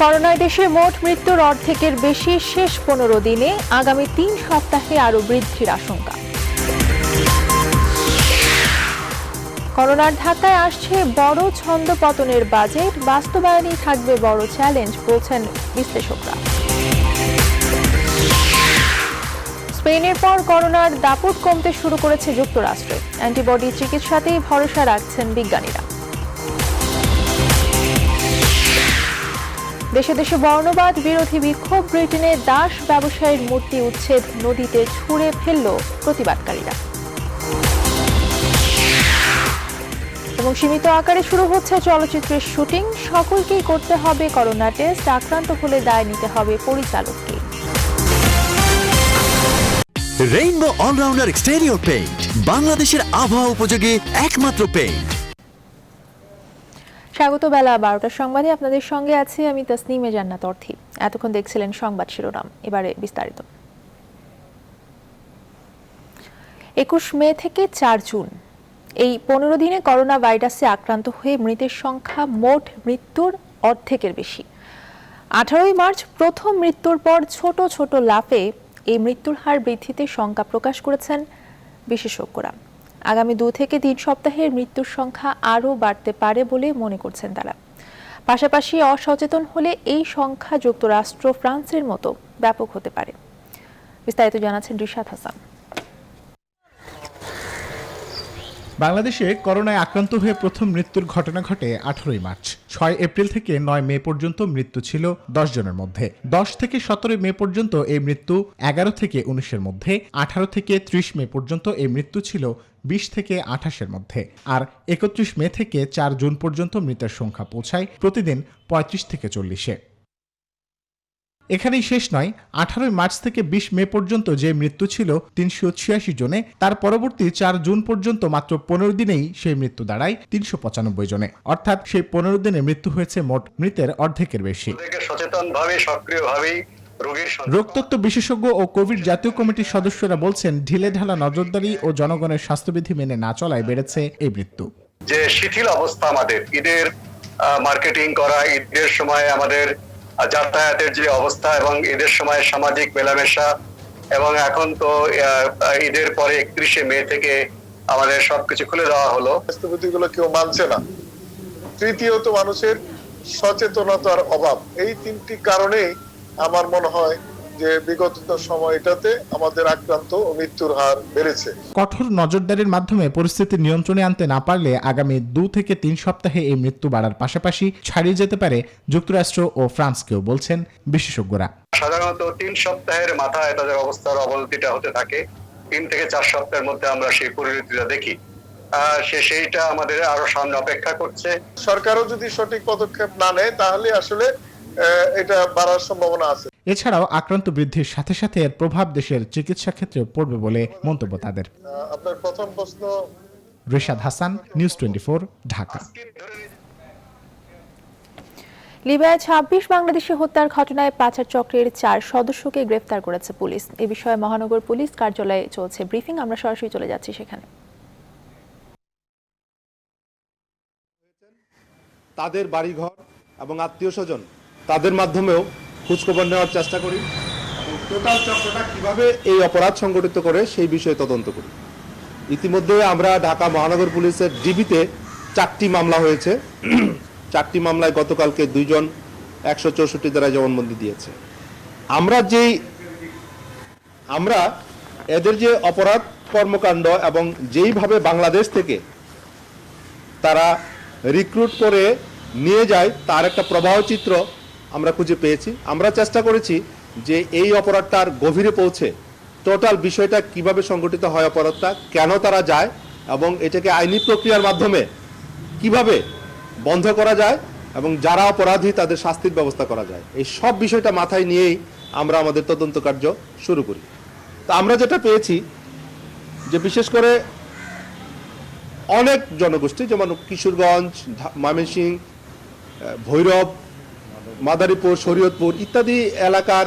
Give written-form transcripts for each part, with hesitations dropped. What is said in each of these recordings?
করোনায় দেশে মোট মৃত্যুর অর্ধেকের বেশি শেষ 15 দিনে, আগামী 3 সপ্তাহে আরও বৃদ্ধির আশঙ্কা। করোনার ধাক্কায় আসছে বড় ছন্দপতনের বাজেট, বাস্তবায়নই থাকবে বড় চ্যালেঞ্জ বলছেন বিশ্লেষকরা। স্পেনের পর করোনার দাপট কমতে শুরু করেছে যুক্তরাষ্ট্রে, অ্যান্টিবডি চিকিৎসাতেই ভরসা রাখছেন বিজ্ঞানীরা। দেশে দেশে বর্ণবাদ বিরোধী বিক্ষোভ, ব্রিটেনে দাস ব্যবসায়ীর মূর্তি উচ্ছেদ নদীতে ছুঁড়ে ফেলল প্রতিবাদকারীরা। এবং সীমিত আকারে শুরু হচ্ছে চলচ্চিত্রের শুটিং, সকলকেই করতে হবে করোনা টেস্ট, আক্রান্ত হলে দায় নিতে হবে পরিচালককে। রেইনবো অলরাউন্ডার এক্সটেরিয়র পেইন্ট, বাংলাদেশের আবহাওয়া উপযোগী একমাত্র পেইন্ট। স্বাগত বেলা 12টার সংবাদে আপনাদের সঙ্গে আছি আমি তাসনিমে জান্নাত অর্থী। এতক্ষণ দেখছিলেন সংবাদ শিরোনাম, এবারে বিস্তারিত। 21 মে থেকে 4 জুন এই 15 দিনে করোনা ভাইরাসে আক্রান্ত হয়ে মৃতের সংখ্যা মোট মৃত্যুর অর্ধেকের বেশি। 18 মার্চ প্রথম মৃত্যুর পর ছোট ছোট লাফে এই মৃত্যুর হার বৃদ্ধিতে শঙ্কা প্রকাশ করেছেন বিশেষজ্ঞরা। আগামী 2 থেকে 3 সপ্তাহের মৃত্যুর সংখ্যা আরও বাড়তে পারে বলে মনে করছেন তারা। পাশাপাশি অসচেতন হলে এই সংখ্যা যুক্তরাষ্ট্র, ফ্রান্সের মতো ব্যাপক হতে পারে। বিস্তারিত জানাচ্ছেন রিশাদ হাসান। বাংলাদেশে করোনায় আক্রান্ত হয়ে প্রথম মৃত্যুর ঘটনা ঘটে 18 মার্চ। 6 এপ্রিল থেকে 9 মে পর্যন্ত মৃত্যু ছিল 10 জনের মধ্যে। 10 থেকে 17 মে পর্যন্ত এই মৃত্যু 11 থেকে 19-এর মধ্যে। 18 থেকে 30 মে পর্যন্ত এই মৃত্যু ছিল 20 থেকে 28-এর মধ্যে। আর 31 মে থেকে 4 জুন পর্যন্ত মৃতের সংখ্যা পৌঁছায় প্রতিদিন 35 থেকে 40-এ। এখানেই শেষ নয়, 18 মার্চ থেকে 20 মে পর্যন্ত যে মৃত্যু ছিল 386 জনে, তার পরবর্তী 4 জুন পর্যন্ত মাত্র 15 দিনেই সেই মৃত্যু দাঁড়ায় 395 জনে। অর্থাৎ সেই 15 দিনে মৃত্যু হয়েছে মোট মৃতের অর্ধেকের বেশি। সচেতনভাবে, সক্রিয়ভাবে রোগতত্ত্ব বিশেষজ্ঞ ও কোভিড জাতীয় কমিটির সদস্যরা বলছেন, ঢিলেঢালা নজরদারি ও জনগণের স্বাস্থ্যবিধি মেনে না চলায় বেড়েছে এই মৃত্যু। যে শিথিল অবস্থা, আমাদের ঈদের মার্কেটিং করা, ঈদের সময় আমাদের যাতায়াতের যে অবস্থা এবং ঈদের সময় সামাজিক মেলামেশা, এবং এখন তো ঈদের পরে 31 মে থেকে আমাদের সবকিছু খুলে দেওয়া হলো। স্বাস্থ্যবিধিগুলো কেউ মানছে না। তৃতীয়ত মানুষের সচেতনতার অভাব। এই 3টি কারণেই আমার মনে হয় যে বিগত সময়টাতে আমাদের আক্রান্ত ও মৃত্যুর হার বেড়েছে। কঠোর নজরদারির মাধ্যমে পরিস্থিতি নিয়ন্ত্রণে আনতে না পারলে আগামী 2 থেকে 3 সপ্তাহে এই মৃত্যু বাড়ার পাশাপাশি ছাড়িয়ে যেতে পারে যুক্তরাষ্ট্র ও ফ্রান্সকেও, বলছেন বিশেষজ্ঞরা। সাধারণত 3 সপ্তাহের মাথায় তাদের অবস্থার অবনতিটা হতে থাকে। 3 থেকে 4 সপ্তাহের মধ্যে আমরা সেই পরিণতিটা দেখি। সেইটা আমাদের আরো সামনে অপেক্ষা করছে। সরকারও যদি সঠিক পদক্ষেপ না নেয় তাহলে আসলে এটা বাড়ার সম্ভাবনা আছে। এছাড়াও আক্রান্ত বৃদ্ধির সাথে সাথে এর প্রভাব দেশের চিকিৎসা ক্ষেত্রে পড়বে বলে মন্তব্য তাদের। আপনার প্রথম প্রশ্ন। রিশাদ হাসান, নিউজ 24, ঢাকা। লিবিয়ায় 26 বাংলাদেশি হত্যার ঘটনায় পাচার চক্রের 4 সদস্যকে গ্রেফতার করেছে পুলিশ। এ বিষয়ে মহানগর পুলিশ কার্যালয়ে চলছে ব্রিফিং, আমরা সরাসরি চলে যাচ্ছি সেখানে। তাদের বাড়িঘর এবং আত্মীয় স্বজন, তাদের মাধ্যমেও খোঁজখবর নেওয়ার চেষ্টা করি এবং টোটাল চক্রটা কিভাবে এই অপরাধ সংগঠিত করে সেই বিষয়ে তদন্ত করি। ইতিমধ্যে আমরা ঢাকা মহানগর পুলিশের ডিবিতে 4টি মামলা হয়েছে। 4টি মামলায় গতকালকে 2 জন 164 ধারায় জবানবন্দি দিয়েছে। আমরা এদের যে অপরাধ কর্মকাণ্ড এবং যেইভাবে বাংলাদেশ থেকে তারা রিক্রুট করে নিয়ে যায় তার একটা প্রবাহ চিত্র আমরা খুঁজে পেয়েছি। আমরা চেষ্টা করেছি যে এই অপরাধটার গভীরে পৌঁছে টোটাল বিষয়টা কিভাবে সংগঠিত হয়, অপরাধটা কেন তারা যায় এবং এটাকে আইনি প্রক্রিয়ার মাধ্যমে কিভাবে বন্ধ করা যায় এবং যারা অপরাধী তাদের শাস্তির ব্যবস্থা করা যায়। এই সব বিষয়টা মাথায় নিয়েই আমরা আমাদের তদন্ত কার্য শুরু করি। তো আমরা যেটা পেয়েছি যে বিশেষ করে অনেক জনগোষ্ঠী, যেমন কিশোরগঞ্জ, ময়মনসিংহ, ভৈরব, মাদারীপুর, শরীয়তপুর ইত্যাদি এলাকার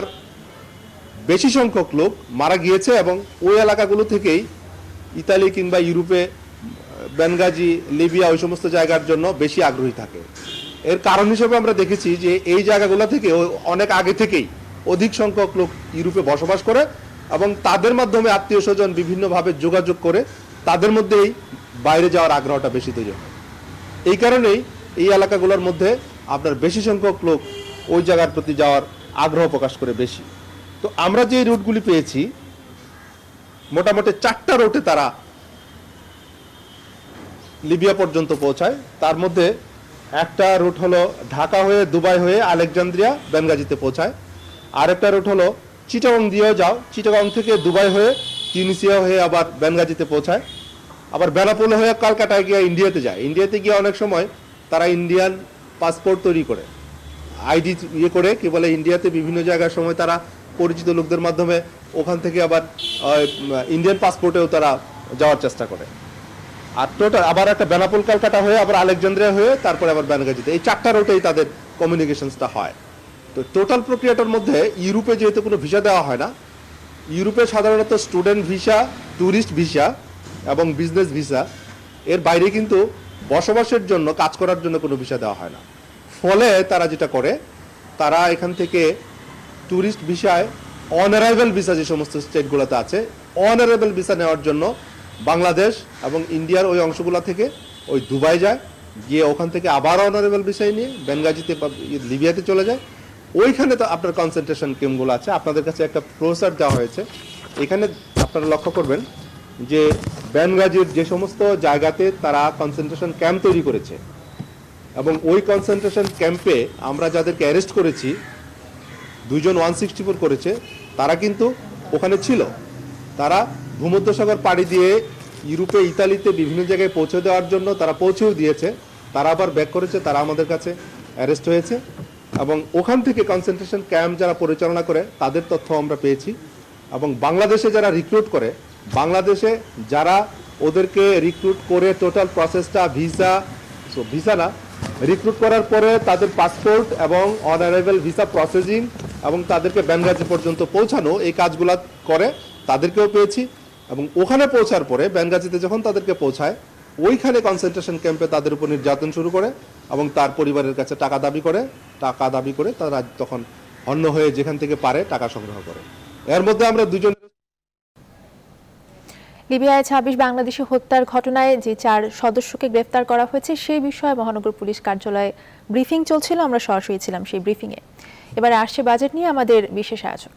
বেশি সংখ্যক লোক মারা গিয়েছে এবং ওই এলাকাগুলো থেকেই ইতালি কিংবা ইউরোপে, বেনগাজি, লিবিয়া ওই সমস্ত জায়গার জন্য বেশি আগ্রহী থাকে। এর কারণ হিসেবে আমরা দেখেছি যে এই জায়গাগুলো থেকে অনেক আগে থেকেই অধিক সংখ্যক লোক ইউরোপে বসবাস করে এবং তাদের মাধ্যমে আত্মীয় স্বজন বিভিন্নভাবে যোগাযোগ করে তাদের মধ্যেই বাইরে যাওয়ার আগ্রহটা বেশি তৈরি হয়। এই কারণেই এই এলাকাগুলোর মধ্যে আপনার বেশি সংখ্যক লোক ওই জায়গার প্রতি যাওয়ার আগ্রহ প্রকাশ করে বেশি। তো আমরা যে রুটগুলি পেয়েছি মোটামুটি 4টা রুটে তারা লিবিয়া পর্যন্ত পৌঁছায়। তার মধ্যে একটা রুট হলো ঢাকা হয়ে দুবাই হয়ে আলেকজান্দ্রিয়া বেনগাজিতে পৌঁছায়। আরেকটা রুট হলো চিটাগং দিয়েও যাও, চিটাগং থেকে দুবাই হয়ে তিউনিসিয়া হয়ে আবার বেনগাজিতে পৌঁছায়। আবার বেনাপোল হয়ে কলকাতায় গিয়ে ইন্ডিয়াতে যায়। ইন্ডিয়াতে গিয়ে অনেক সময় তারা ইন্ডিয়ান পাসপোর্ট তৈরি করে আইডি করে কি বলে ইন্ডিয়াতে বিভিন্ন জায়গার সময় তারা পরিচিত লোকদের মাধ্যমে ওখান থেকে আবার ইন্ডিয়ান পাসপোর্টেও তারা যাওয়ার চেষ্টা করে। আর টোটাল আবার একটা বেনাপোল কলকাতা হয়ে আবার আলেকজান্দ্রিয়া হয়ে তারপরে আবার বেনগাজিতে, এই 4টা রুটেই তাদের কমিউনিকেশনসটা হয়। তো টোটাল প্রক্রিয়াটার মধ্যে ইউরোপে যেহেতু কোনো ভিসা দেওয়া হয় না, ইউরোপে সাধারণত স্টুডেন্ট ভিসা, ট্যুরিস্ট ভিসা এবং বিজনেস ভিসা, এর বাইরে কিন্তু বসবাসের জন্য কাজ করার জন্য কোনো ভিসা দেওয়া হয় না। ফলে তারা যেটা করে, তারা এখান থেকে ট্যুরিস্ট ভিসায় অনারাইভেল ভিসা যে সমস্ত স্টেটগুলোতে আছে, অনারাইভেল ভিসা নেওয়ার জন্য বাংলাদেশ এবং ইন্ডিয়ার ওই অংশগুলো থেকে ওই দুবাই যায়, গিয়ে ওখান থেকে আবার অনারেবল বিষয় নিয়ে বেনগাজিতে বা লিবিয়াতে চলে যায়। ওইখানে তো আপনার কনসেন্ট্রেশন ক্যাম্পগুলো আছে। আপনাদের কাছে একটা প্রসার দেওয়া হয়েছে, এখানে আপনারা লক্ষ্য করবেন যে বেনগাজির যে সমস্ত জায়গাতে তারা কনসেন্ট্রেশন ক্যাম্প তৈরি করেছে এবং ওই কনসেন্ট্রেশন ক্যাম্পে আমরা যাদেরকে অ্যারেস্ট করেছি, 2 জন 164 করেছে, তারা কিন্তু ওখানে ছিল। তারা ভূমধ্যসাগর পাড়ি দিয়ে ইউরোপে, ইতালিতে বিভিন্ন জায়গায় পৌঁছে দেওয়ার জন্য তারা পৌঁছেও দিয়েছে, তারা আবার ব্যাক করেছে, তারা আমাদের কাছে অ্যারেস্ট হয়েছে এবং ওখান থেকে কনসেন্ট্রেশন ক্যাম্প যারা পরিচালনা করে তাদের তথ্য আমরা পেয়েছি। এবং বাংলাদেশে যারা রিক্রুট করে, বাংলাদেশে যারা ওদেরকে রিক্রুট করে টোটাল প্রসেসটা ভিসা না, রিক্রুট করার পরে তাদের পাসপোর্ট এবং অনারাইভেল ভিসা প্রসেসিং এবং তাদেরকে বেনগাজি পর্যন্ত পৌঁছানো, এই কাজগুলো করে, তাদেরকেও পেয়েছি। এবং ওখানে পৌঁছার পরে বেনগাজিতে যখন তাদেরকে পৌঁছায়, ওইখানে কনসেন্ট্রেশন ক্যাম্পে তাদের উপর নির্যাতন শুরু করে এবং তার পরিবারের কাছে টাকা দাবি করে তারা তখন অন্য হয়ে যেখান থেকে পারে টাকা সংগ্রহ করে। এর মধ্যে আমরা 2 জন লিবিয়ায় 26 বাংলাদেশি হত্যার ঘটনায় যে 4 সদস্যকে গ্রেফতার করা হয়েছে সেই বিষয়ে মহানগর পুলিশ কার্যালয়ে ব্রিফিং চলছিল, আমরা সরাসরি ছিলাম সেই ব্রিফিংয়ে। এবারে আসছে বাজেট নিয়ে আমাদের বিশেষ আয়োজন।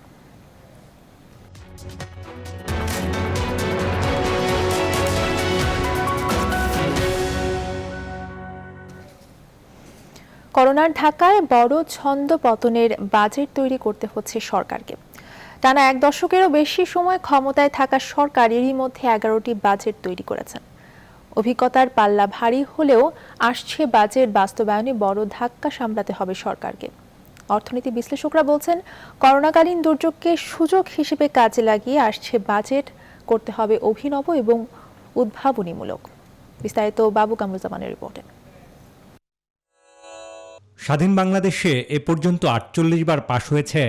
করোনার ধাক্কায় বড় ছন্দ পতনের বাজেট তৈরি করতে হচ্ছে সরকারকে। টানা 1 দশকেরও বেশি সময় ক্ষমতায় থাকা সরকার এরই মধ্যে 11টি বাজেট তৈরি করেছেন। অভিজ্ঞতার পাল্লা ভারী হলেও আসছে বাজেট বাস্তবায়নে বড় ধাক্কা সামলাতে হবে সরকারকে। অর্থনীতি বিশ্লেষকরা বলছেন, করোনাকালীন দুর্যোগকে সুযোগ হিসেবে কাজে লাগিয়ে আসছে বাজেট করতে হবে অভিনব এবং উদ্ভাবনীমূলক। বিস্তারিত বাবু কামরুজ্জামানের রিপোর্টে। স্বাধীন বাংলাদেশে এ পর্যন্ত 48 বার পাশ হয়েছে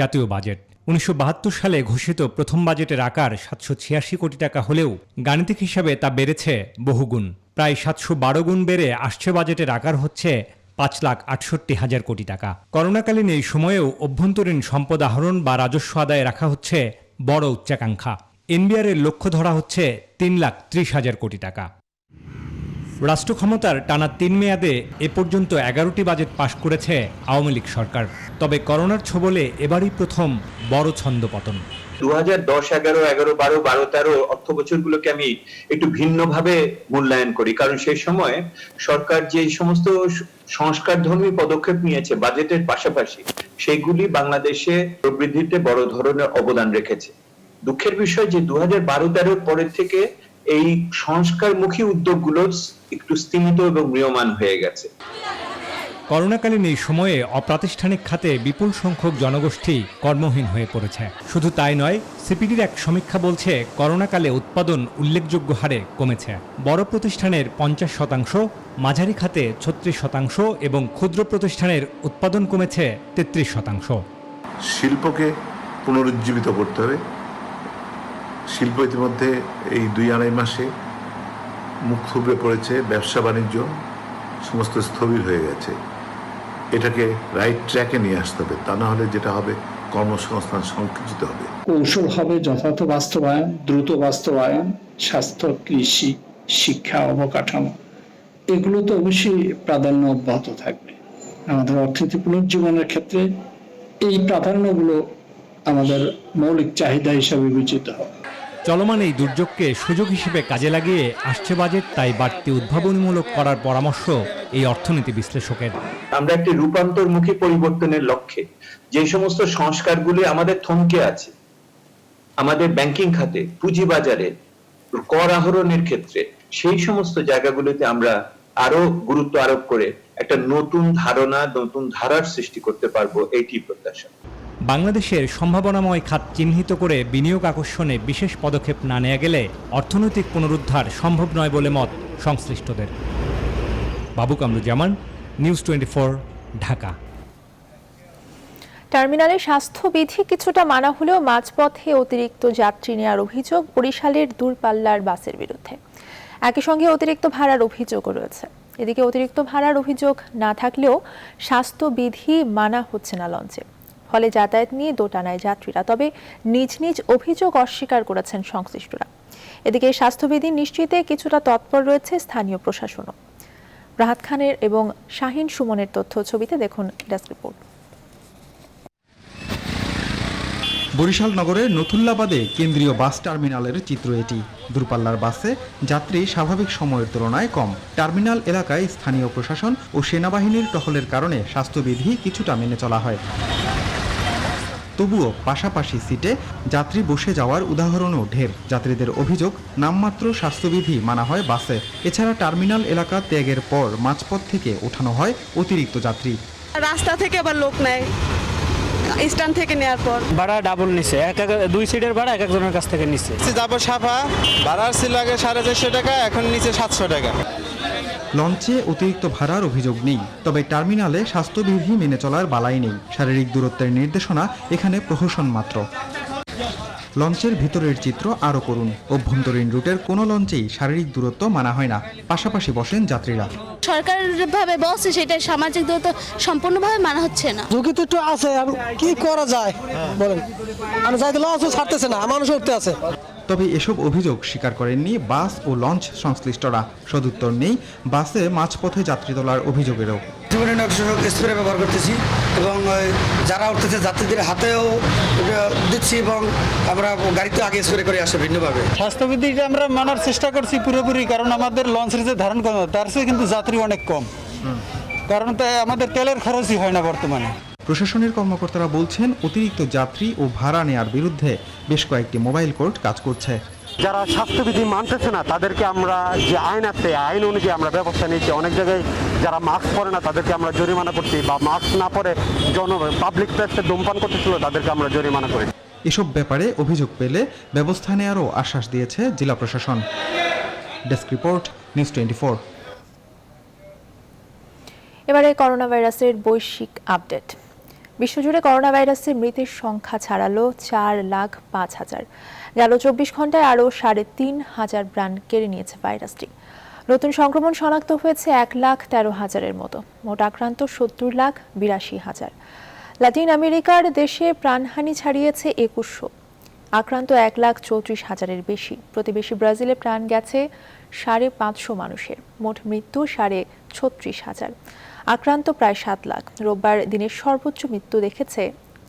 জাতীয় বাজেট। 1972 সালে ঘোষিত প্রথম বাজেটের আকার 786 কোটি টাকা হলেও গাণিতিক হিসাবে তা বেড়েছে বহুগুণ। প্রায় 712 গুণ বেড়ে আসছে বাজেটের আকার হচ্ছে 5,68,000 কোটি টাকা। করোনাকালীন এই সময়েও অভ্যন্তরীণ সম্পদ আহরণ বা রাজস্ব আদায়ে রাখা হচ্ছে বড় উচ্চাকাঙ্ক্ষা। এনবিআর এর লক্ষ্য ধরা হচ্ছে 3,30,000 কোটি টাকা। রাষ্ট্র ক্ষমতার টানা 3 মেয়াদে এ পর্যন্ত 11টি বাজেট পাশ করেছে আওয়ামী লীগ সরকার। তবে করোনার ছোবলে এবারই প্রথম বড় ছন্দপতন। 2010, 11, 12, 13 অর্থ বছরগুলোকে আমি একটু ভিন্নভাবে মূল্যায়ন করি, কারণ সেই সময় সরকার যে সমস্ত সংস্কারধর্মী পদক্ষেপ নিয়েছে বাজেটের পাশাপাশি, সেগুলি বাংলাদেশে প্রবৃদ্ধিতে বড় ধরনের অবদান রেখেছে। দুঃখের বিষয় যে 2012-13 পরের থেকে এই সংস্কারমুখী উদ্যোগগুলো একটু স্তীমিত এবং ম্রিয়মাণ হয়ে গেছে। করোনাকালীন এই সময়ে অপ্রাতিষ্ঠানিক খাতে বিপুল সংখ্যক জনগোষ্ঠী কর্মহীন হয়ে পড়েছে। শুধু তাই নয়, সিপিডির এক সমীক্ষা বলছে করোনাকালে উৎপাদন উল্লেখযোগ্য হারে কমেছে। বড় প্রতিষ্ঠানের 50%, মাঝারি খাতে 36% এবং ক্ষুদ্র প্রতিষ্ঠানের উৎপাদন কমেছে 33%। শিল্পকে পুনরুজ্জীবিত করতে হবে। শিল্প ইতিমধ্যে এই 2-2.5 মাসে মুখ থুবড়ে পড়েছে, ব্যবসা বাণিজ্য সমস্ত স্থবির হয়ে গেছে। এটাকে রাইট ট্র্যাকে নিয়ে আসতে হবে, তা না হলে যেটা হবে কর্মসংস্থান সংকুচিত হবে। কৌশল হবে যথাযথ বাস্তবায়ন, দ্রুত বাস্তবায়ন, স্বাস্থ্য, কৃষি, শিক্ষা, অবকাঠামো, এগুলো তো অবশ্যই প্রাধান্য অব্যাহত থাকবে। আমাদের অর্থনীতি পুনর্জীবনের ক্ষেত্রে এই প্রাধান্যগুলো আমাদের মৌলিক চাহিদা হিসাবে বিবেচিত হবে। চলমান এই দুর্যোগকে সুযোগ হিসেবে কাজে লাগিয়ে আসছে বাজেট, তাই বাড়তি উদ্ভাবনীমূলক করার পরামর্শ এই অর্থনীতি বিশ্লেষকের। আমরা একটি রূপান্তরমুখী পরিবর্তনের লক্ষ্যে যে সমস্ত সংস্কারগুলি আমাদের থমকে আছে, আমাদের ব্যাংকিং খাতে, পুঁজিবাজারে, কর আহরণের ক্ষেত্রে, সেই সমস্ত জায়গাগুলিতে আমরা আরো গুরুত্ব আরোপ করে একটা নতুন ধারণা, নতুন ধারার সৃষ্টি করতে পারবো, এইটি প্রত্যাশা। বাংলাদেশের সম্ভাবনাময় খাত চিহ্নিত করে বিনিয়োগ আকর্ষণে বিশেষ পদক্ষেপ না নেওয়া গেলে অর্থনৈতিক পুনরুদ্ধার সম্ভব নয় বলে মত সংশ্লিষ্টদের। বাবু কামরুজ্জামান, নিউজ 24, ঢাকা। টার্মিনালে স্বাস্থ্যবিধি কিছুটা মানা হলেও মাঝপথে অতিরিক্ত যাত্রী নেওয়ার অভিযোগ বরিশালের দূরপাল্লার বাসের বিরুদ্ধে। একই সঙ্গে অতিরিক্ত ভাড়ার অভিযোগও রয়েছে। এদিকে অতিরিক্ত ভাড়ার অভিযোগ না থাকলেও স্বাস্থ্যবিধি মানা হচ্ছে না লঞ্চে, ফলে যাতায়াত নিয়ে দোটানায় যাত্রীরা। তবে নিজ নিজ অভিযোগ অস্বীকার করেছেন সংশ্লিষ্টরা। এদিকে স্বাস্থ্যবিধি নিশ্চিতে কিছুটা তৎপর রয়েছে স্থানীয় প্রশাসনও। রাহাত খানের এবং শাহিন সুমনের তথ্য ছবিতে দেখুন ডেস্ক রিপোর্ট। বরিশাল নগরের নথুল্লাবাদে কেন্দ্রীয় বাস টার্মিনালের চিত্র এটি। দূরপাল্লার বাসে যাত্রী স্বাভাবিক সময়ের তুলনায় কম। টার্মিনাল এলাকায় স্থানীয় প্রশাসন ও সেনাবাহিনীর টহলের কারণে স্বাস্থ্যবিধি কিছুটা মেনে চলা হয়। তবুও পাশাপাশি সিটে যাত্রী বসে যাওয়ার উদাহরণও ঢের। যাত্রীদের অভিযোগ, নামমাত্র স্বাস্থ্যবিধি মানা হয় বাসে। এছাড়া টার্মিনাল এলাকা ত্যাগের পর মাঝপথ থেকে ওঠানো হয় অতিরিক্ত যাত্রী। রাস্তা থেকে আবার লোক নেয়, স্ট্যান্ড থেকে নেওয়ার পর ভাড়া ডাবল নিছে, দুই সিটের ভাড়া এক একজনের কাছ থেকে নিচ্ছে। যাবো সাফা, ভাড়া ছিল আগে 450 টাকা, এখন নিচে 700 টাকা। লঞ্চে অতিরিক্ত ভাড়ার অভিযোগ নেই, তবে টার্মিনালে স্বাস্থ্যবিধি মেনে চলার বালাই নেই। শারীরিক দূরত্বের নির্দেশনা এখানে প্রহসন মাত্র। লঞ্চের ভিতরের চিত্র আরও করুন। অভ্যন্তরীণ রুটের কোনো লঞ্চেই শারীরিক দূরত্ব মানা হয় না, পাশাপাশি বসেন যাত্রীরা। সরকারিভাবে বলছে সেটা সামাজিক দূরত্ব সম্পূর্ণভাবে মানা হচ্ছে না। ঝুঁকি তো একটু আছে, আর কি করা যায় বলেন, আর যাইতে লঞ্চ ছাড়তেছে না, মানুষ উঠতে আছে। তবে এসব অভিযোগ স্বীকার করেননি বাস ও লঞ্চ সংশ্লিষ্টরা। সদুত্তর নেই বাসে মাঝপথে যাত্রী তোলার অভিযোগেরও। স্প্রে ব্যবহার করতেছি এবং যারা উঠতেছে যাত্রীদের হাতেও দিচ্ছি এবং আমরা গাড়িতে আগে স্প্রে করে আসে ভিন্নভাবে। স্বাস্থ্যবিধিটা আমরা মানার চেষ্টা করছি পুরোপুরি, কারণ আমাদের লঞ্চের যে ধারণ কম, তার চেয়ে কিন্তু যাত্রী অনেক কম, কারণ তাই আমাদের তেলের খরচই হয় না বর্তমানে। প্রশাসনের কর্মকর্তারা বলছেন, অতিরিক্ত যাত্রী ও ভাড়া নেয়ার বিরুদ্ধে বেশ কয়েকটি মোবাইল কোর্ট কাজ করছে। যারা স্বাস্থ্যবিধি মানতেছে না তাদেরকে আমরা যে আইন আছে, আইন অনুযায়ী আমরা ব্যবস্থা নিচ্ছি। অনেক জায়গায় যারা মাস্ক পরে না তাদেরকে আমরা জরিমানা করছি, বা মাস্ক না পরে পাবলিক প্লেসে ধূমপান করতেছিল তাদেরকে আমরা জরিমানা করি। এসব ব্যাপারে অভিযোগ পেলে ব্যবস্থা নেওয়ারও আশ্বাস দিয়েছে জেলা প্রশাসন। Desk report, news 24। এবারে করোনা ভাইরাসের বৈশ্বিক আপডেট। বিশ্বজুড়ে করোনা ভাইরাসের মৃতের সংখ্যা ছাড়ালো 4,05,000। গেল 24 ঘন্টায় আরও 3,500 প্রাণ কেড়ে নিয়েছে ভাইরাসটি। নতুন সংক্রমণ শনাক্ত হয়েছে 1,13,000-এর মতো। মোট আক্রান্ত 70,82,000। লাতিন আমেরিকার দেশে প্রাণহানি ছাড়িয়েছে 2100। আক্রান্ত 1,34,000-এর বেশি। প্রতিবেশী ব্রাজিলে প্রাণ গেছে 550 মানুষের। মোট মৃত্যু 36,500। আক্রান্ত প্রায় 7 লাখ। রোববার দিনের সর্বোচ্চ মৃত্যু দেখেছে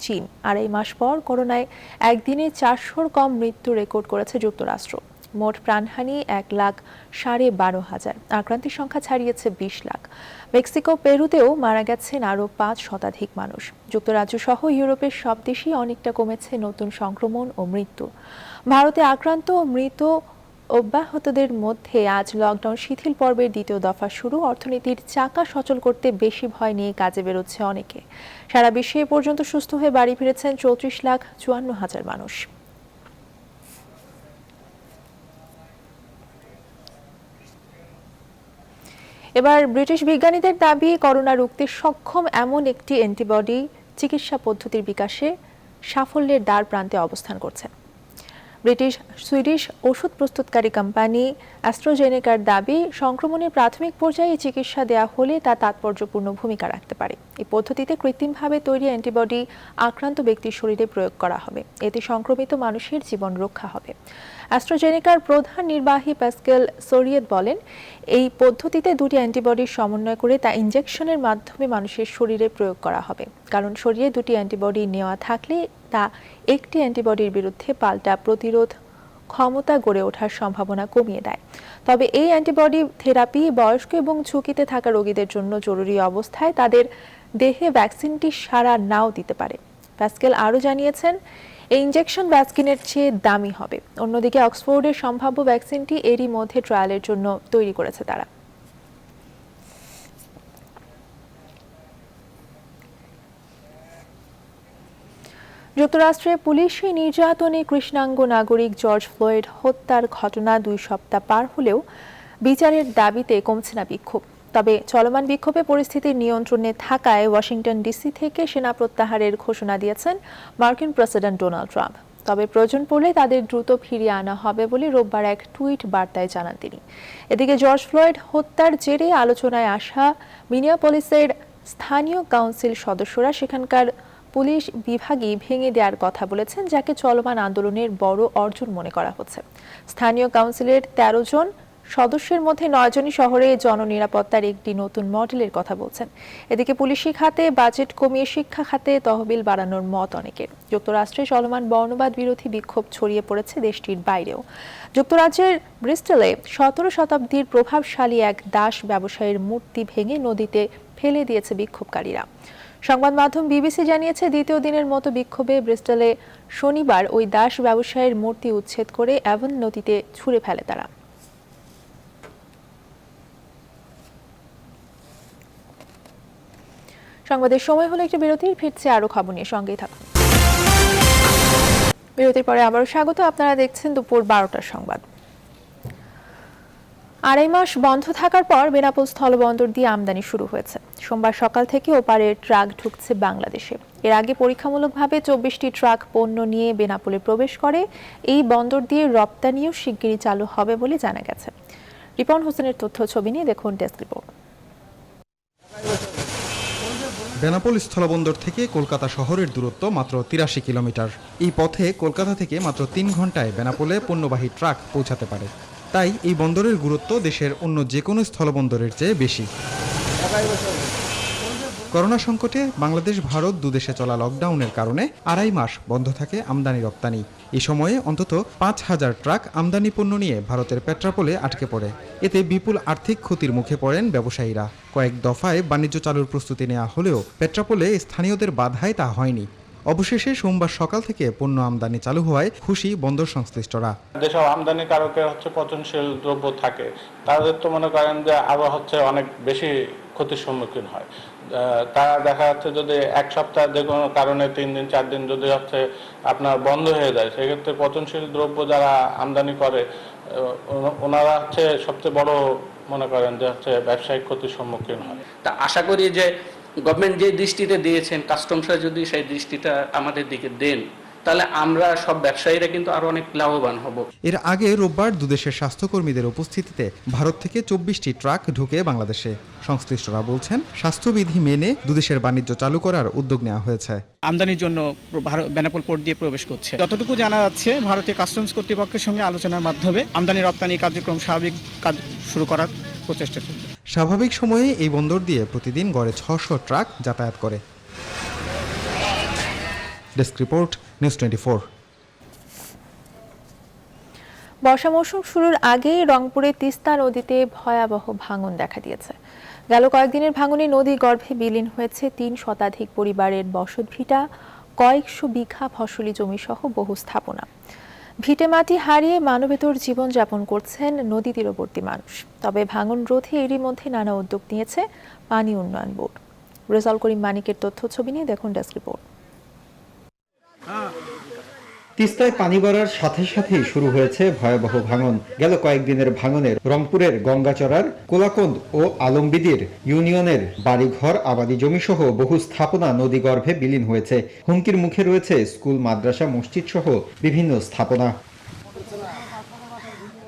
চীন। 2.5 মাস পর করোনায় একদিনে 400-র কম মৃত্যু রেকর্ড করেছে যুক্তরাষ্ট্র। মোট প্রাণহানি 1,12,000। আক্রান্তের সংখ্যা ছাড়িয়েছে 20 লাখ। মেক্সিকো, পেরুতেও মারা গেছেন আরও 5 শতাধিক মানুষ। যুক্তরাজ্য সহ ইউরোপের সব দেশেই অনেকটা কমেছে নতুন সংক্রমণ ও মৃত্যু। ভারতে আক্রান্ত ও মৃত অব্যাহতদের মধ্যে আজ লকডাউন শিথিল পর্বের দ্বিতীয় দফা শুরু। অর্থনীতির চাকা সচল করতে বেশি ভয় নিয়ে কাজে বেরোচ্ছে অনেকে। সারা বিশ্বে এ পর্যন্ত সুস্থ হয়ে বাড়ি ফিরেছেন 34,54,000 মানুষ। এবার ব্রিটিশ বিজ্ঞানীদের দাবি, করোনা রুখতে সক্ষম এমন একটি অ্যান্টিবডি চিকিৎসা পদ্ধতির বিকাশে সাফল্যের দ্বার প্রান্তে অবস্থান করছে। সুইডিশ ওষুধ প্রস্তুতকারী কোম্পানি অ্যাস্ট্রাজেনেকার দাবি, সংক্রমণের প্রাথমিক পর্যায়ে চিকিৎসা দেওয়া হলে তা তাৎপর্যপূর্ণ ভূমিকা রাখতে পারে। এই পদ্ধতিতে কৃত্রিমভাবে তৈরি অ্যান্টিবডি আক্রান্ত ব্যক্তির শরীরে প্রয়োগ করা হবে। এতে সংক্রমিত মানুষের জীবন রক্ষা হবে। অ্যাস্ট্রাজেনেকার প্রধান নির্বাহী প্যাসকেল সোরিয়েত বলেন, এই পদ্ধতিতে দুটি অ্যান্টিবডির সমন্বয় করে তা ইনজেকশনের মাধ্যমে মানুষের শরীরে প্রয়োগ করা হবে। কারণ শরীরে দুটি অ্যান্টিবডি নেওয়া থাকলে তা একটি অ্যান্টিবডির বিরুদ্ধে পাল্টা প্রতিরোধ ক্ষমতা গড়ে ওঠার সম্ভাবনা কমিয়ে দেয়। তবে এই অ্যান্টিবডি থেরাপি বয়স্ক এবং ঝুঁকিতে থাকা রোগীদের জন্য জরুরি অবস্থায় তাদের দেহে ভ্যাকসিনটি সাড়া নাও দিতে পারে। প্যাসকেল আরও জানিয়েছেন, এই ইনজেকশন ভ্যাকসিনের চেয়ে দামি হবে। অন্যদিকে অক্সফোর্ডের সম্ভাব্য ভ্যাকসিনটি এরই মধ্যে ট্রায়ালের জন্য তৈরি করেছে তারা। যুক্তরাষ্ট্রে পুলিশি নির্যাতনে কৃষ্ণাঙ্গ নাগরিক জর্জ ফ্লয়েড হত্যার ঘটনা 2 সপ্তাহ পার হলেও বিচারের দাবিতে কমছে না বিক্ষোভ। তবে চলমান বিক্ষোভে পরিস্থিতির নিয়ন্ত্রণে থাকায় ওয়াশিংটন ডিসি থেকে সেনা প্রত্যাহারের ঘোষণা দিয়েছেন মার্কিন প্রেসিডেন্ট ডোনাল্ড ট্রাম্প। তবে প্রয়োজন পড়লে তাদের দ্রুত ফিরিয়ে আনা হবে বলে রোববার এক টুইট বার্তায় জানান তিনি। এদিকে জর্জ ফ্লয়েড হত্যার জেরে আলোচনায় আসা মিনিয়াপলিসের স্থানীয় কাউন্সিল সদস্যরা সেখানকার পুলিশ বিভাগই ভেঙে দেওয়ার কথা বলেছেন, যাকে চলমান আন্দোলনের বড় অর্জন মনে করা হচ্ছে। স্থানীয় কাউন্সিলের 13 জন সদস্যের মধ্যে 9 জনই শহরে জননিরাপত্তার একটি নতুন মডেলের কথা বলছেন। এদিকে পুলিশি খাতে বাজেট কমিয়ে শিক্ষা খাতে তহবিল বাড়ানোর মত অনেকের। যুক্তরাষ্ট্রে চলমান বর্ণবাদ বিরোধী বিক্ষোভ ছড়িয়ে পড়েছে দেশটির বাইরেও। যুক্তরাজ্যের ব্রিস্টলে 17 শতাব্দীর প্রভাবশালী এক দাস ব্যবসায়ীর মূর্তি ভেঙে নদীতে ফেলে দিয়েছে বিক্ষোভকারীরা। সংবাদ মাধ্যম বিবিসি জানিয়েছে, দ্বিতীয় দিনের মতো বিক্ষোভে ব্রিস্টলে শনিবার ওই দাস ব্যবসায়ীর মূর্তি উচ্ছেদ করে অ্যাভন নদীতে ছুঁড়ে ফেলে তারা। সংবাদের সময় হলো একটি বিরতির, ফিরছে আরো খবর নিয়ে, সঙ্গেই থাকুন। বিরতির পরে আবারও স্বাগত। আপনারা দেখছেন দুপুর 12টার সংবাদ। 2.5 মাস বন্ধ থাকার পর বেনাপোল স্থলবন্দর দিয়ে আমদানি শুরু হয়েছে। সোমবার সকাল থেকে ওপারে ট্রাক ঢুকছে বাংলাদেশে। এর আগে পরীক্ষামূলকভাবে 24টি ট্রাক পণ্য নিয়ে বেনাপোলে প্রবেশ করে। এই বন্দর দিয়ে রপ্তানিও শিগগিরই চালু হবে বলে জানা গেছে। রিপন হোসেনের তথ্য ছবি নিয়ে দেখুন ডেস্ক রিপোর্ট। বেনাপোল স্থলবন্দর থেকে কলকাতা শহরের দূরত্ব মাত্র 83 কিলোমিটার। এই পথে কলকাতা থেকে মাত্র 3 ঘন্টায় বেনাপোলে পণ্যবাহী ট্রাক পৌঁছাতে পারে। তাই এই বন্দরের গুরুত্ব দেশের অন্য যে কোনো স্থলবন্দরের চেয়ে বেশি। করোনা সংকটে বাংলাদেশ ভারত দুদেশে চলা লকডাউনের কারণে 2.5 মাস বন্ধ থাকে আমদানি রপ্তানি। এই সময়ে অন্তত 5,000 ট্রাক আমদানি পণ্য নিয়ে ভারতের পেট্রাপোলে আটকে পড়ে। এতে বিপুল আর্থিক ক্ষতির মুখে পড়েন ব্যবসায়ীরা। কয়েক দফায় বাণিজ্য চালুর প্রস্তুতি নেওয়া হলেও পেট্রাপোলে স্থানীয়দের বাধায় তা হয়নি। অবশেষে সোমবার সকাল থেকে পণ্য আমদানি চালু হওয়ায় খুশি বন্দর সংশ্লিষ্টরা। যেসব আমদানিকারকের পচনশীল দ্রব্য থাকে তাদের তো মনে করেন যে আরো অনেক বেশি ক্ষতির সম্মুখীন হয়। তারা দেখা যাচ্ছে যদি এক সপ্তাহ যে কোনো কারণে 3 দিন 4 দিন যদি আপনার বন্ধ হয়ে যায়, সেক্ষেত্রে পচনশীল দ্রব্য যারা আমদানি করে ওনারা সবচেয়ে বড় মনে করেন যে ব্যবসায়িক ক্ষতির সম্মুখীন হয়। তা আশা করি যে গভর্নমেন্ট যে দৃষ্টিতে দিয়েছেন, কাস্টমসরা যদি সেই দৃষ্টিটা আমাদের দিকে দেন, তাহলে আমরা সব ব্যবসায়ীরা কিন্তু আরো অনেক লাভবান হব। এর আগে রোববার দুদেশের স্বাস্থ্যকর্মীদের উপস্থিতিতে ভারত থেকে 24টি ট্রাক ঢুকে বাংলাদেশে। সংশ্লিষ্টরা বলছেন, স্বাস্থ্যবিধি মেনে দুদেশের বাণিজ্য চালু করার উদ্যোগ নেওয়া হয়েছে। আমদানির জন্য বেনাপোল পোর্ট দিয়ে প্রবেশ করছে। যতটুকু জানা যাচ্ছে, ভারতীয় কাস্টমস কর্তৃপক্ষের সঙ্গে আলোচনার মাধ্যমে আমদানি রপ্তানি কার্যক্রম স্বাভাবিক কাজ শুরু করার প্রচেষ্টা চলছে। স্বাভাবিক সময়ে এই বন্দর দিয়ে প্রতিদিন গড়ে 600 ট্রাক যাতায়াত করে। Desk report, news 24। বর্ষা মৌসুম শুরুর আগেই রংপুরে তিস্তা নদীতে ভয়াবহ ভাঙন দেখা দিয়েছে। গেল কয়েকদিনের ভাঙনে নদী গর্ভে বিলীন হয়েছে 3 শতাধিক পরিবারের বসতভিটা, কয়েকশো বিঘা ফসলি জমি সহ বহু স্থাপনা। ভিটে মাটি হারিয়ে মানবেতর জীবনযাপন করছেন নদী তীরবর্তী মানুষ। তবে ভাঙন রোধে এরই মধ্যে নানা উদ্যোগ নিয়েছে পানি উন্নয়ন বোর্ড। রেজাউল করিম মানিকের তথ্য ছবি নিয়ে দেখুন ডেস্ক রিপোর্ট। তিস্তায় পানি বাড়ার সাথে সাথেই শুরু হয়েছে ভয়াবহ ভাঙন। গেল কয়েকদিনের ভাঙনে রংপুরের গঙ্গাচড়ার কোলাকন্দ ও আলমবিদির ইউনিয়নের বাড়িঘর, আবাদি জমি সহ বহু স্থাপনা নদীগর্ভে বিলীন হয়েছে। হুমকির মুখে রয়েছে স্কুল, মাদ্রাসা, মসজিদ সহ বিভিন্ন স্থাপনা।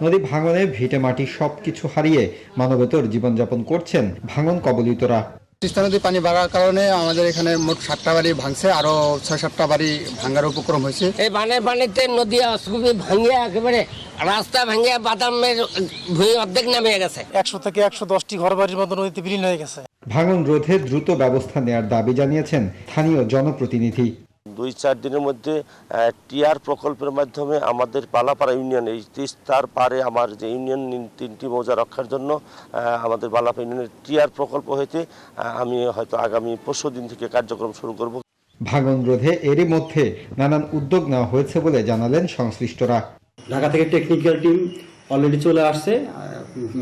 নদী ভাঙনে ভিটে মাটি সবকিছু হারিয়ে মানবেতর জীবনযাপন করছেন ভাঙন কবলিতরা। তিস্তা নদী পানি বাড়ার কারণে আমাদের এখানে মোট 7টা বাড়ি ভাঙছে, আরো 6-7টা বাড়ি ভাঙার উপক্রম হয়েছে। এই বানের পানিতে নদী খুবই ভাঙিয়ে একেবারে রাস্তা ভাঙিয়ে বাদামের ভূমি অর্ধেক নামে গেছে। 100 থেকে 110টি ঘর বাড়ির মতো নদীতে বিলীন হয়ে গেছে। ভাঙন রোধে দ্রুত ব্যবস্থা নেওয়ার দাবি জানিয়েছেন স্থানীয় জনপ্রতিনিধি। 2-4 দিনের মধ্যে টিআর প্রকল্পের মাধ্যমে আমাদের বালাপাড়া ইউনিয়ন, এই তিস্তার পারে আমার যে ইউনিয়ন 3টি মৌজা রক্ষার জন্য আমাদের বালাপাড়া ইউনিয়নের টিআর প্রকল্প হইতে আমি হয়তো আগামী পরশু দিন থেকে কার্যক্রম শুরু করব। ভাঙন রোধে এরই মধ্যে নানান উদ্যোগ নেওয়া হয়েছে বলে জানালেন সংশ্লিষ্টরা। ঢাকা থেকে টেকনিক্যাল টিম অলরেডি চলে আসছে,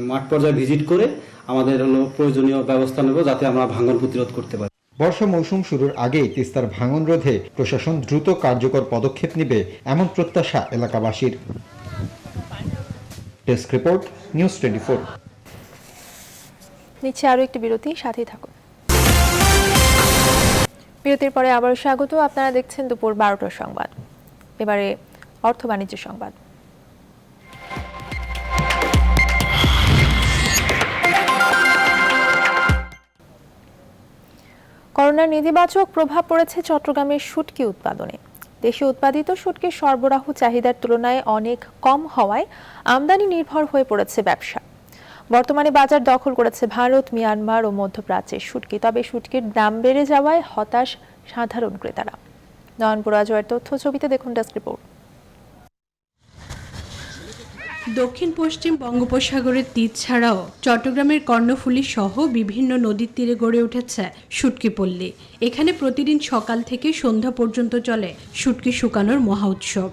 মাঠ পর্যায়ে ভিজিট করে আমাদের প্রয়োজনীয় ব্যবস্থা নেব যাতে আমরা ভাঙন প্রতিরোধ করতে পারি। বর্ষা মৌসুম শুরুর আগেই তিস্তার ভাঙন রোধে প্রশাসন দ্রুত কার্যকর পদক্ষেপ নেবে এমন প্রত্যাশা এলাকাবাসীর। Desk report, news 24। নিচ্ছে আরও একটি বিরতি, সাথেই থাকুন। বিরতির পরে আবারও স্বাগত। আপনারা দেখছেন দুপুর 12টার সংবাদ। এবারে অর্থ বাণিজ্য সংবাদ। করোনার নেতিবাচক প্রভাব পড়েছে চট্টগ্রামের শুটকি উৎপাদনে। দেশে উৎপাদিত শুটকির সরবরাহ চাহিদার তুলনায় অনেক কম হওয়ায় আমদানি নির্ভর হয়ে পড়েছে ব্যবসা। বর্তমানে বাজার দখল করেছে ভারত, মিয়ানমার ও মধ্যপ্রাচ্যের শুটকি। তবে শুটকির দাম বেড়ে যাওয়ায় হতাশ সাধারণ ক্রেতারা। নয়নপুর আজয়ের তথ্য ছবিতে দেখুন ডেস্ক রিপোর্ট। দক্ষিণ পশ্চিম বঙ্গোপসাগরের তীর ছাড়াও চট্টগ্রামের কর্ণফুলী সহ বিভিন্ন নদীর তীরে গড়ে উঠেছে শুটকি পল্লী। এখানে প্রতিদিন সকাল থেকে সন্ধ্যা পর্যন্ত চলে শুটকি শুকানোর মহা উৎসব।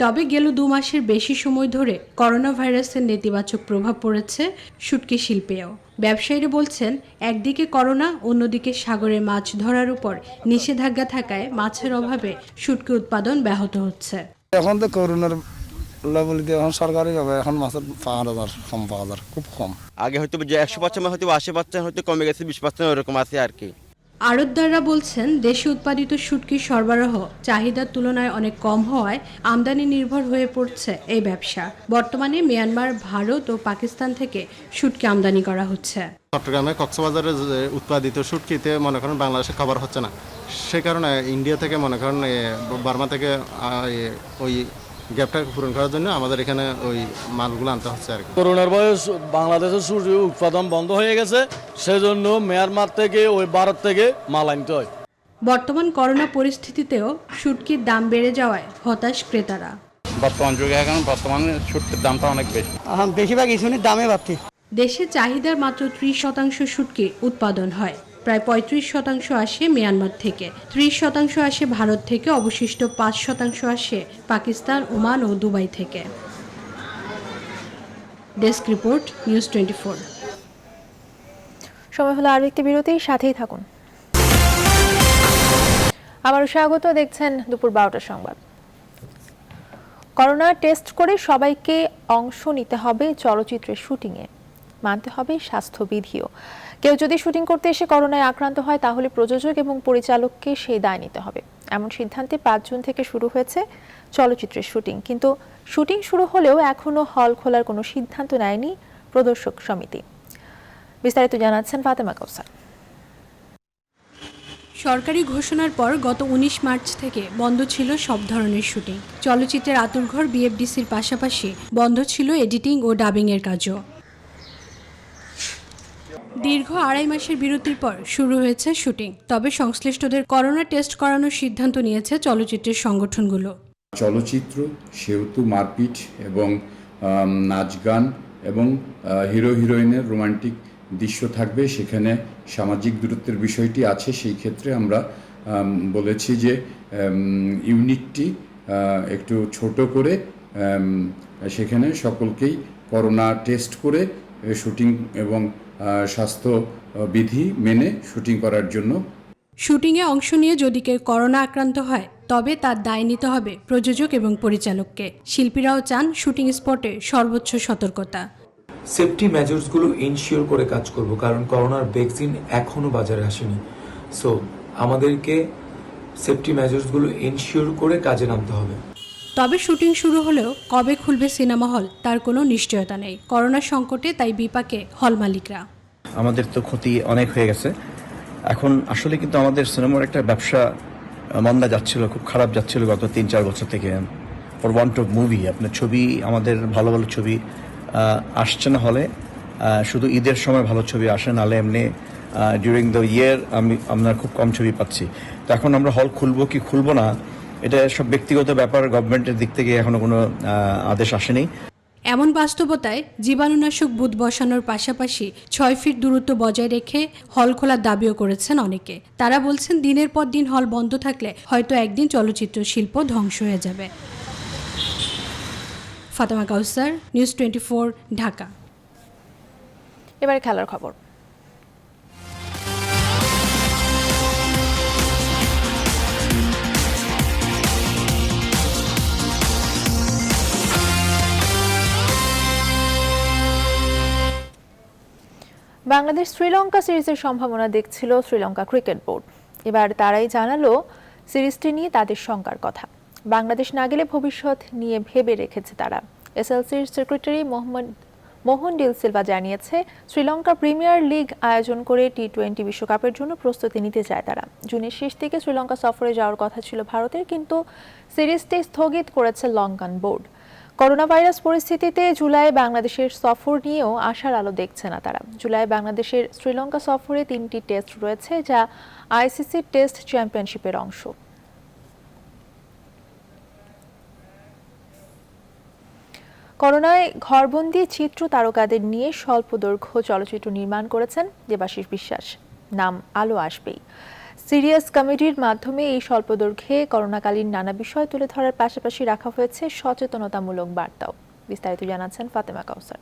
তবে গেল 2 মাসের বেশি সময় ধরে করোনা ভাইরাসের নেতিবাচক প্রভাব পড়েছে শুটকি শিল্পেও। ব্যবসায়ীরা বলছেন, একদিকে করোনা, অন্যদিকে সাগরে মাছ ধরার উপর নিষেধাজ্ঞা থাকায় মাছের অভাবে শুটকি উৎপাদন ব্যাহত হচ্ছে। এখন তো করোনার বলিতে এখন সরকারি ভাবে এখন মাছের পাওয়া যায় খুব কম। আগে হয়তো যে 100% হয়তো 80% হয়তো কমে গেছে, 20% এরকম আছে আর কি। আড়তদাররা বলছেন, দেশে উৎপাদিত শুটকির সরবরাহ চাহিদার তুলনায় অনেক কম হওয়ায় আমদানি নির্ভর হয়ে পড়ছে এই ব্যবসা। বর্তমানে মিয়ানমার, ভারত ও পাকিস্তান থেকে শুটকি আমদানি করা হচ্ছে। চট্টগ্রামে কক্সবাজারে উৎপাদিত শুটকিতে মনে করেন বাংলাদেশে খাবার হচ্ছে না, সে কারণে ইন্ডিয়া থেকে মনে করেন বার্মা থেকে ওই গ্যাপটা পূরণ করার জন্য আমাদের এখানে ওই মালগুলো আনতে হচ্ছে আর কি। করোনার বয়স বাংলাদেশের শুটকি উৎপাদন বন্ধ হয়ে গেছে, সেজন্য মিয়ানমার থেকে ওই ভারত থেকে মাল আনতে হয়। বর্তমান করোনা পরিস্থিতিতেও শুটকির দাম বেড়ে যাওয়ায় হতাশ ক্রেতারা। বর্তমান যুগে এখন বর্তমানে শুটকির দামটা অনেক বেশি, বেশিরভাগ ইসুনির দামে বাড়তি। দেশে চাহিদার মাত্র 30% শুটকি উৎপাদন হয়। প্রায় 35% আসে মিয়ানমার থেকে, 30% আসে ভারত থেকে, অবশিষ্ট 5% আসে পাকিস্তান, ওমান ও দুবাই থেকে। Desk report, news 24। সময় হলো আরও একটি বিরতি, সাথেই থাকুন। আবারও স্বাগত, দেখছেন দুপুর 12টার সংবাদ। করোনা টেস্ট করে সবাইকে অংশ নিতে হবে চলচ্চিত্রের শুটিংয়ে, মানতে হবে স্বাস্থ্যবিধিও। কেউ যদি শুটিং করতে এসে করোনায় আক্রান্ত হয় তাহলে প্রযোজক এবং পরিচালককে সেই দায় নিতে হবে। এমন সিদ্ধান্তে 5 জুন থেকে শুরু হয়েছে চলচ্চিত্রের শুটিং। কিন্তু শুটিং শুরু হলেও এখনও হল খোলার কোনো সিদ্ধান্ত নেয়নি প্রদর্শক সমিতি। বিস্তারিত জানাচ্ছেন ফাতেমা কাউসার। সরকারি ঘোষণার পর গত 19 মার্চ থেকে বন্ধ ছিল সব ধরনের শুটিং। চলচ্চিত্রের আতুরঘর বিএফডিসির পাশাপাশি বন্ধ ছিল এডিটিং ও ডাবিংয়ের কাজও। দীর্ঘ 2.5 মাসের বিরতির পর শুরু হয়েছে শুটিং। তবে সংশ্লিষ্টদের করোনা টেস্ট করানোর সিদ্ধান্ত নিয়েছে চলচ্চিত্রের সংগঠনগুলো। চলচ্চিত্র সেহেতু মারপিট এবং নাচ গান এবং হিরো হিরোইনের রোমান্টিক দৃশ্য থাকবে, সেখানে সামাজিক দূরত্বের বিষয়টি আছে। সেই ক্ষেত্রে আমরা বলেছি যে ইউনিটটি একটু ছোট করে সেখানে সকলকেই করোনা টেস্ট করে শুটিং এবং স্বাস্থ্য বিধি মেনে শুটিং করার জন্য। শুটিংয়ে অংশ নিয়ে যদি কেউ করোনা আক্রান্ত হয় তবে তার দায় নিতে হবে প্রযোজক এবং পরিচালককে। শিল্পীরাও চান শুটিং স্পটে সর্বোচ্চ সতর্কতা। সেফটি মেজার্সগুলো ইনশিওর করে কাজ করব, কারণ করোনার ভ্যাকসিন এখনো বাজারে আসেনি। সো আমাদেরকে সেফটি মেজার্সগুলো ইনশিওর করে কাজে নামতে হবে। তবে শুটিং শুরু হলেও কবে খুলবে সিনেমা হল তার কোনো নিশ্চয়তা নেই। করোনা সংকটে তাই বিপাকে হল মালিকরা। আমাদের তো ক্ষতি অনেক হয়ে গেছে। এখন আসলে কিন্তু আমাদের সিনেমার একটা ব্যবসা মন্দা যাচ্ছিল, খুব খারাপ যাচ্ছিল গত 3-4 বছর থেকে। ফর ওয়ান্ট অফ মুভি, আপনার ছবি, আমাদের ভালো ভালো ছবি আসছে না হলে, শুধু ঈদের সময় ভালো ছবি আসে, নাহলে এমনি ডিউরিং দ্য ইয়ার আমরা খুব কম ছবি পাচ্ছি। তো এখন আমরা হল খুলবো কি খুলবো না, এটা সব ব্যক্তিগত ব্যাপার, গভর্নমেন্টের দিক থেকে এখনো কোনো আদেশ আসেনি। এমন বাস্তবতায় জীবাণুনাশক বুথ বসানোর পাশাপাশি 6 ফিট দূরত্ব বজায় রেখে হল খোলার দাবিও করেছেন অনেকে। তারা বলছেন দিনের পর দিন হল বন্ধ থাকলে হয়তো একদিন চলচ্চিত্র শিল্প ধ্বংস হয়ে যাবে। ফাতেমা কাউসার, নিউজ 24, ঢাকা। এবারে খেলার খবর। বাংলাদেশ শ্রীলঙ্কা সিরিজের সম্ভাবনা দেখছিল শ্রীলঙ্কা ক্রিকেট বোর্ড। এবার তারাই জানালো সিরিজটি নিয়ে তাদের শঙ্কার কথা। বাংলাদেশ না গেলে ভবিষ্যৎ নিয়ে ভেবে রেখেছে তারা। এসএলসির সেক্রেটারি মোহন ডিল সিলভা জানিয়েছে, শ্রীলঙ্কা প্রিমিয়ার লিগ আয়োজন করে টি-20 বিশ্বকাপের জন্য প্রস্তুতি নিতে চায় তারা। জুনের শেষ থেকে শ্রীলঙ্কা সফরে যাওয়ার কথা ছিল ভারতের, কিন্তু সিরিজটি স্থগিত করেছে লঙ্কান বোর্ড। করোনা ভাইরাস পরিস্থিতিতে জুলাই বাংলাদেশের সফর নিয়েও আশার আলো দেখছে না তারা। জুলাই বাংলাদেশের শ্রীলঙ্কা সফরে 3টি টেস্ট রয়েছে, যা আইসিসি টেস্ট চ্যাম্পিয়নশিপের অংশ। করোনায় ঘরবন্দি চিত্র তারকাদের নিয়ে স্বল্পদৈর্ঘ্য চলচ্চিত্র নির্মাণ করেছেন দেবাশিস বিশ্বাস। নাম আলো আসবেই। সিরিয়াস কমেডির মাধ্যমে এই স্বল্পদৈর্ঘ্যে করোনাকালীন নানা বিষয় তুলে ধরার পাশাপাশি রাখা হয়েছে সচেতনতামূলক বার্তাও। বিস্তারিত জানাচ্ছেন ফাতেমা কাউসার।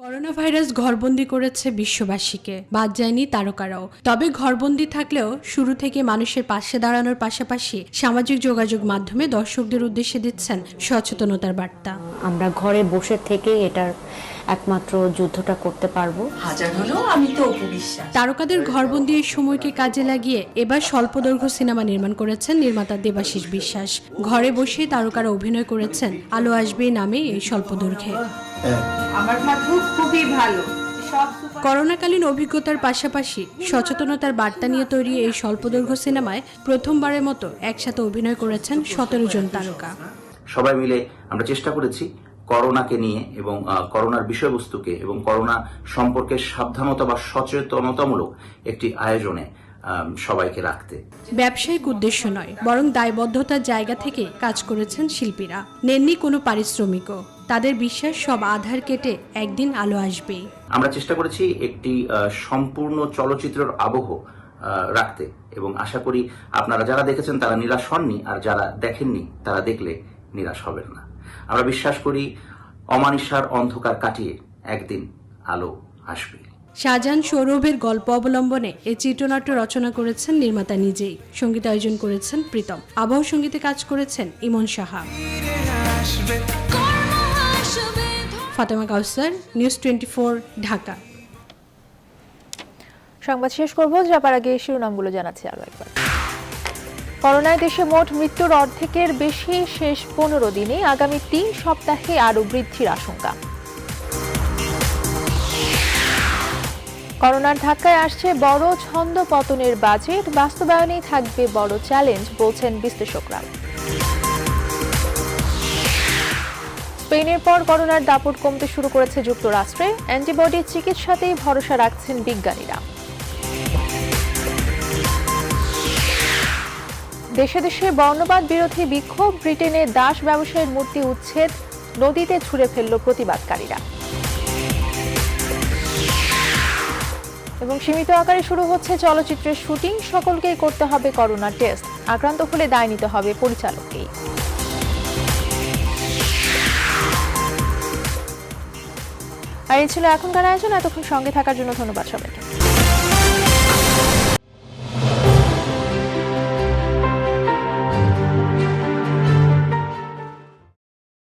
করোনা ভাইরাস ঘরবন্দি করেছে বিশ্ববাসীকে, বাদ যায়নি তারকারাও। তবে ঘরবন্দি থাকলেও শুরু থেকে মানুষের পাশে দাঁড়ানোর পাশাপাশি সামাজিক যোগাযোগ মাধ্যমে দর্শকদের উদ্দেশ্যে দিচ্ছেন সচেতনতার বার্তা। আমরা ঘরে বসে থেকেই এটার একমাত্র যুদ্ধটা করতে পারবো। হাজার হলেও আমি তো অপবিশ্বাস। তারকাদের ঘরবন্দি এই সময়কে কাজে লাগিয়ে এবার স্বল্পদৈর্ঘ্য সিনেমা নির্মাণ করেছেন নির্মাতা দেবাশিস বিশ্বাস। ঘরে বসে তারকারা অভিনয় করেছেন আলো আসবে নামে এই স্বল্পদৈর্ঘ্যে। আমার ভাগ্য খুবই ভালো। করোনাকালীন অভিজ্ঞতার পাশাপাশি সচেতনতার বার্তা নিয়ে তৈরি এই স্বল্পদৈর্ঘ্য সিনেমায় প্রথমবারের মতো একসাথে অভিনয় করেছেন 17 জন তারকা। সবাই মিলে আমরা চেষ্টা করেছি করোনাকে নিয়ে এবং করোনার বিষয়বস্তুকে এবং করোনা সম্পর্কে সাবধানতা বা সচেতনতামূলক একটি আয়োজনে সবাইকে রাখতে। ব্যবসায়িক উদ্দেশ্য নয়, বরং দায়বদ্ধতার জায়গা থেকে কাজ করেছেন শিল্পীরা। নেননি কোনো পারিশ্রমিকও। তাদের বিশ্বাস সব আধার কেটে একদিন আলো আসবেই। আমরা চেষ্টা করেছি একটি সম্পূর্ণ চলচ্চিত্রের আবহ রাখতে এবং আশা করি আপনারা যারা দেখেছেন তারা নিরাশ হননি, আর যারা দেখেননি তারা দেখলে নিরাশ হবেন না। আমরা বিশ্বাস করি অমানিসার অন্ধকার কাটিয়ে একদিন আলো আসবে। শাহজাহান সৌরভের গল্প অবলম্বনে এই চিত্রনাট্য রচনা করেছেন নির্মাতা নিজেই। সঙ্গীতায়োজন করেছেন প্রীতম। আবহ সঙ্গীতে কাজ করেছেন ইমন সাহা। ফাতেমা কাউসার, নিউজ 24, ঢাকা। সংবাদ শেষ করব, যাবার আগে শিরোনামগুলো জানাচ্ছি আরো একবার। করোনায় দেশে মোট মৃত্যুর অর্ধেকের বেশি শেষ 15 দিনে, আগামী 3 সপ্তাহে আরো বৃদ্ধির আশঙ্কা। করোনার ধাক্কায় আসছে বড় ছন্দ পতনের বাজেট, বাস্তবায়নেই থাকবে বড় চ্যালেঞ্জ বলছেন বিশ্লেষকরা। স্পেনের পর করোনার দাপট কমতে শুরু করেছে যুক্তরাষ্ট্রে, অ্যান্টিবডি চিকিৎসাতেই ভরসা রাখছেন বিজ্ঞানীরা। দেশে দেশে বর্ণবাদ বিরোধী বিক্ষোভ, ব্রিটেনে দাস ব্যবসায়ীর মূর্তি উচ্ছেদ, নদীতে ছুঁড়ে ফেলল প্রতিবাদকারীরা। এবং সীমিত আকারে শুরু হচ্ছে চলচ্চিত্রের শুটিং, সকলকেই করতে হবে করোনা টেস্ট, আক্রান্ত হলে দায় নিতে হবে পরিচালককেই। আর এই ছিল এখনকার আয়োজন। এতক্ষণ সঙ্গে থাকার জন্য ধন্যবাদ সবাইকে।